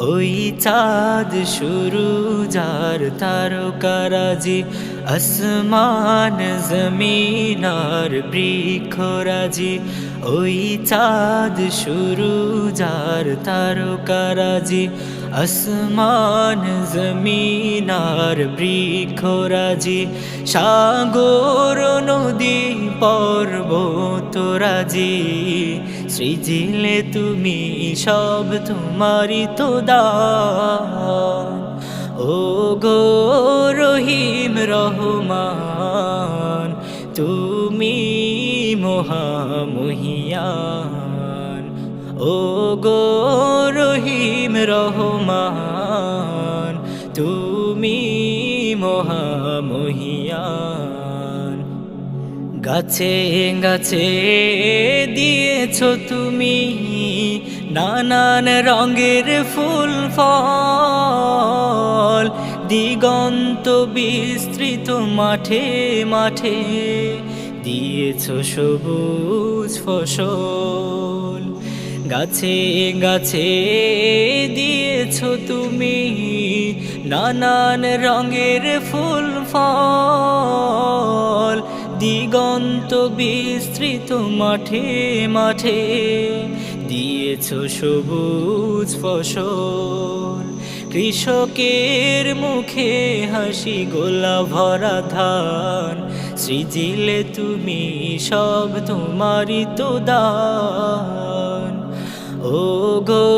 ওই চাঁদ শুরু যার তারকারাজি, আসমান জমিন আর বৃক্ষরাজি। ওই চাঁদ শুরু যার তারকারাজি, আসমান জমিন আর বৃক্ষরাজি। সাগর নদী পর্বতরাজি, সৃজিলে তুমি সব তোমারই তো দান। ও গো রহিম রহমান, তুমি মহামহিয়ান। ও গো রহিম রহমান, তুমি মহামহিয়ান। গাছে গাছে দিয়েছো তুমি নানান রঙের ফুল ফল, দিগন্ত বিস্তৃত মাঠে মাঠে দিয়েছো সবুজ ফসল। গাছে গাছে দিয়েছো তুমি নানান রঙের ফুল ফল, দিগন্ত বিস্তৃত মাঠে মাঠে দিয়েছো সবুজ ফসল। কৃষকের মুখে হাসি, গোলা ভরা ধান, সৃজিলে তুমি সব তোমারই তো দান। ও গো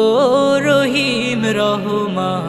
রহিম রহমান।